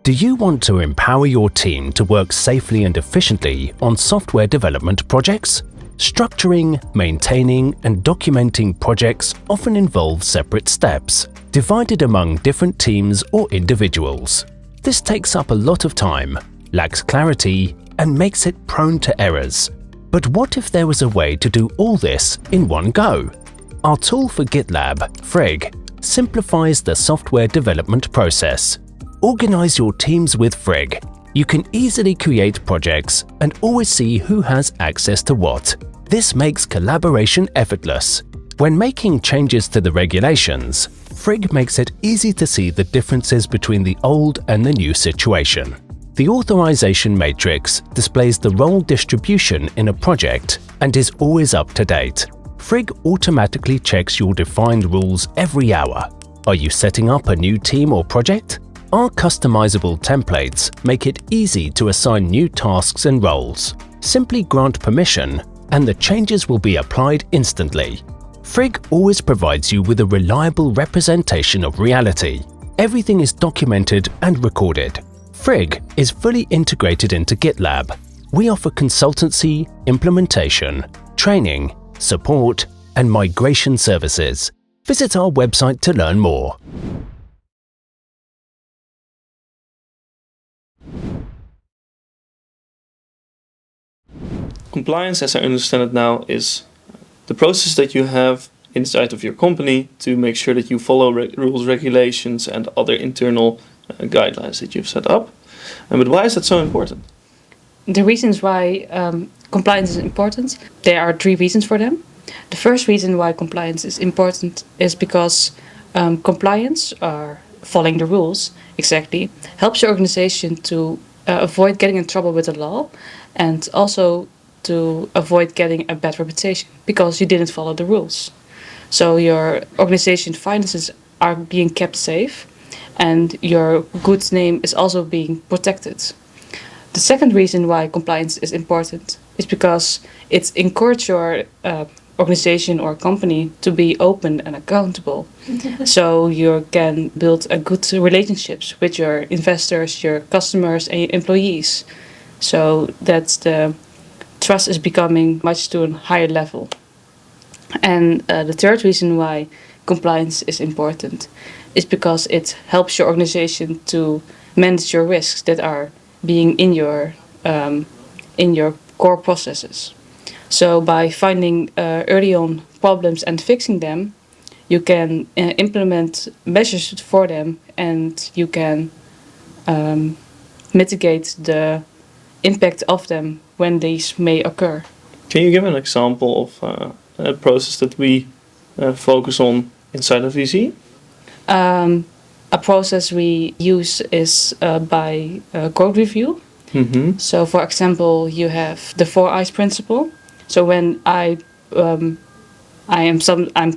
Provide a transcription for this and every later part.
Do you want to empower your team to work safely and efficiently on software development projects? Structuring, maintaining, and documenting projects often involve separate steps, divided among different teams or individuals. This takes up a lot of time, lacks clarity, and makes it prone to errors. But what if there was a way to do all this in one go? Our tool for GitLab, Frigg, simplifies the software development process. Organize your teams with Frigg. You can easily create projects and always see who has access to what. This makes collaboration effortless. When making changes to the regulations, Frigg makes it easy to see the differences between the old and the new situation. The authorization matrix displays the role distribution in a project and is always up to date. Frigg automatically checks your defined rules every hour. Are you setting up a new team or project? Our customizable templates make it easy to assign new tasks and roles. Simply grant permission and the changes will be applied instantly. Frigg always provides you with a reliable representation of reality. Everything is documented and recorded. Frigg is fully integrated into GitLab. We offer consultancy, implementation, training, support, and migration services. Visit our website to learn more. Compliance, as I understand it now, is the process that you have inside of your company to make sure that you follow rules, regulations, and other internal guidelines that you've set up. But why is that so important? The reasons why compliance is important, there are 3 reasons for them. The first reason why compliance is important is because compliance, or following the rules exactly, helps your organization to avoid getting in trouble with the law and also to avoid getting a bad reputation because you didn't follow the rules. So your organization finances are being kept safe and your good name is also being protected. The second reason why compliance is important is because it encourages your organization or company to be open and accountable. So you can build a good relationships with your investors, your customers, and your employees. So that's the trust is becoming much to a higher level. And the third reason why compliance is important is because it helps your organization to manage your risks that are being in your core processes. So by finding early on problems and fixing them, you can implement measures for them and you can mitigate the impact of them when these may occur. Can you give an example of a process that we focus on inside of VC? A process we use is by code review. Mm-hmm. So, for example, you have the 4 I's principle. So when I'm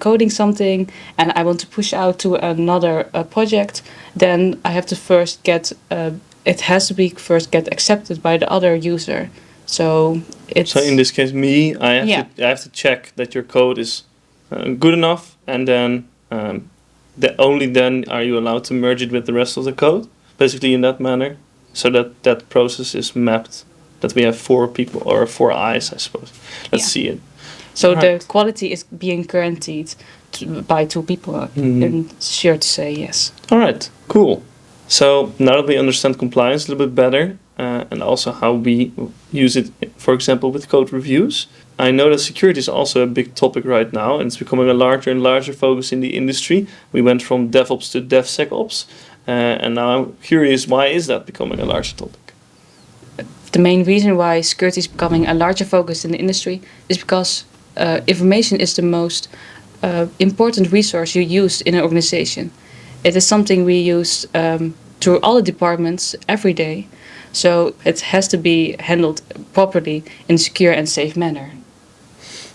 coding something and I want to push out to another project, then I have to first get it has to be first get accepted by the other user. So in this case, I have to check that your code is good enough, and then only then are you allowed to merge it with the rest of the code, basically in that manner, so that process is mapped. That we have 4 people or 4 eyes, I suppose. Let's see it. So the quality is being guaranteed by 2 people. And sure to say yes. All right, cool. So now that we understand compliance a little bit better, and also how we use it, for example, with code reviews, I know that security is also a big topic right now, and it's becoming a larger and larger focus in the industry. We went from DevOps to DevSecOps, and now I'm curious, why is that becoming a larger topic? The main reason why security is becoming a larger focus in the industry is because information is the most important resource you use in an organization. It is something we use through all the departments every day. So it has to be handled properly in a secure and safe manner.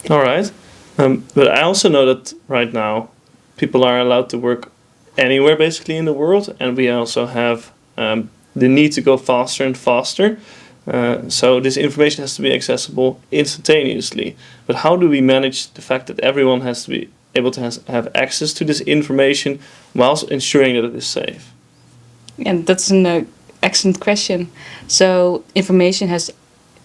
All right. But I also know that right now people are allowed to work anywhere basically in the world. And we also have the need to go faster and faster. So this information has to be accessible instantaneously. But how do we manage the fact that everyone has to be able to have access to this information whilst ensuring that it is safe? And that's a Excellent question. So information has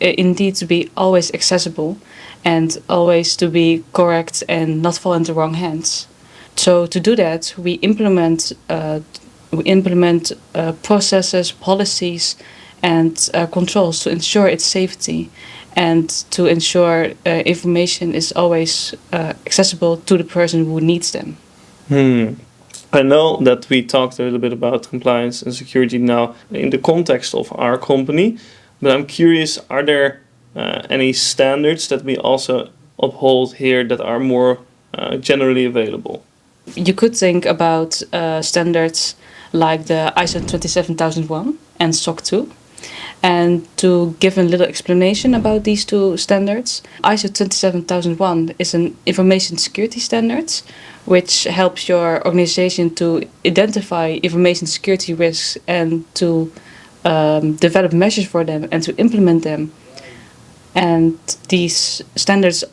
indeed to be always accessible and always to be correct and not fall into wrong hands. So to do that, we implement processes, policies, and controls to ensure its safety and to ensure information is always accessible to the person who needs them. I know that we talked a little bit about compliance and security now in the context of our company, but I'm curious, are there any standards that we also uphold here that are more generally available? You could think about standards like the ISO 27001 and SOC 2. And to give a little explanation about these two standards, ISO 27001 is an information security standard which helps your organization to identify information security risks and to develop measures for them and to implement them. And these standards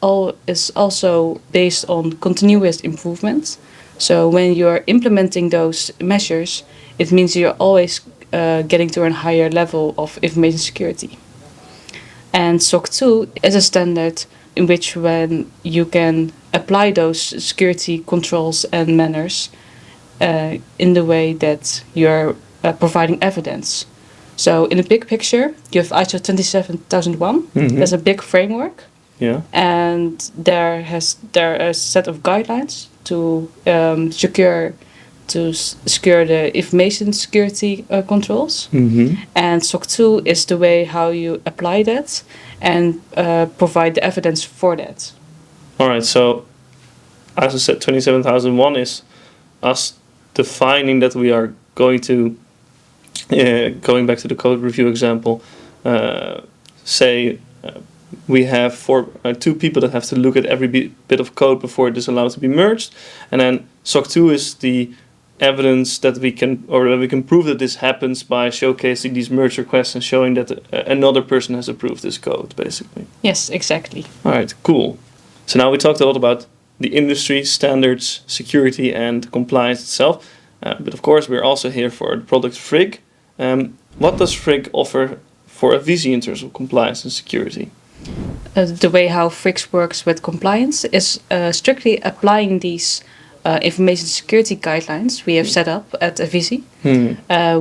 is also based on continuous improvement. So when you're implementing those measures, it means you're always getting to a higher level of information security. And SOC 2 is a standard in which when you can apply those security controls and manners in the way that you're providing evidence. So in the big picture, you have ISO 27001. That's a big framework. Yeah. And there are a set of guidelines to secure the information security controls. And SOC 2 is the way how you apply that and provide the evidence for that. All right, so as I said, 27001 is us defining that we are going to, going back to the code review example, say we have two people that have to look at every bit of code before it is allowed to be merged, and then SOC 2 is the evidence that we can prove that this happens by showcasing these merge requests and showing that another person has approved this code, basically. Yes, exactly. All right, cool. So now we talked a lot about the industry, standards, security, and compliance itself. But of course, we're also here for the product Frigg. What does Frigg offer for a VC in terms of compliance and security? The way how Frigg works with compliance is strictly applying these information security guidelines we have set up at VC.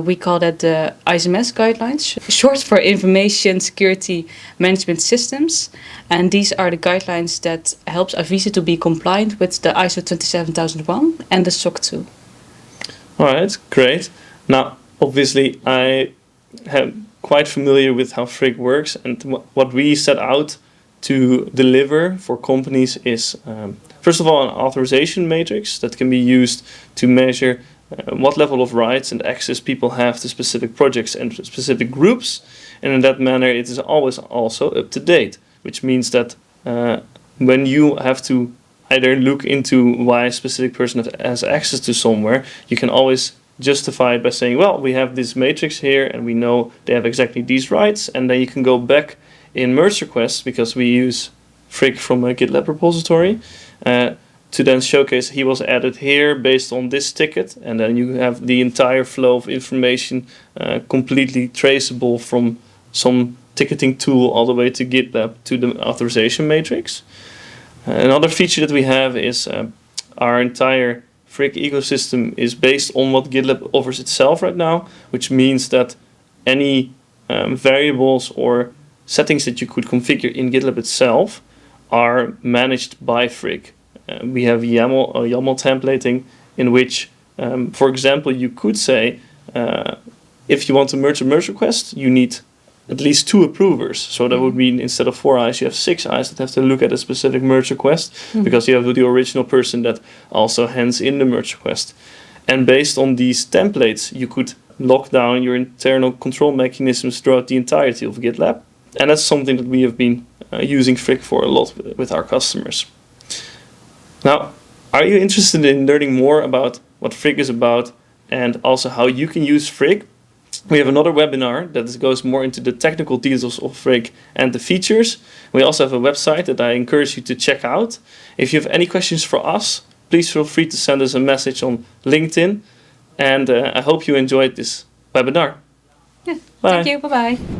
We call that the ISMS guidelines, short for Information Security Management Systems. And these are the guidelines that helps VC to be compliant with the ISO 27001 and the SOC 2. All right, great. Now, obviously, I am quite familiar with how Frigg works, and what we set out to deliver for companies is, first of all, an authorization matrix that can be used to measure what level of rights and access people have to specific projects and specific groups. And in that manner, it is always also up to date, which means that when you have to either look into why a specific person has access to somewhere, you can always justify it by saying, well, we have this matrix here and we know they have exactly these rights, and then you can go back in merge requests, because we use Frigg from a GitLab repository, to then showcase he was added here based on this ticket, and then you have the entire flow of information completely traceable from some ticketing tool all the way to GitLab to the authorization matrix. Another feature that we have is our entire Frigg ecosystem is based on what GitLab offers itself right now, which means that any variables or settings that you could configure in GitLab itself are managed by Frigg. We have YAML templating in which, for example, you could say if you want to merge a merge request, you need at least 2 approvers. So that would mean instead of 4 eyes, you have 6 eyes that have to look at a specific merge request, because you have the original person that also hands in the merge request. And based on these templates, you could lock down your internal control mechanisms throughout the entirety of GitLab. And that's something that we have been using Frigg for a lot with our customers. Now, are you interested in learning more about what Frigg is about and also how you can use Frigg? We have another webinar that goes more into the technical details of Frigg and the features. We also have a website that I encourage you to check out. If you have any questions for us, please feel free to send us a message on LinkedIn. And I hope you enjoyed this webinar. Yeah. Bye. Thank you. Bye bye.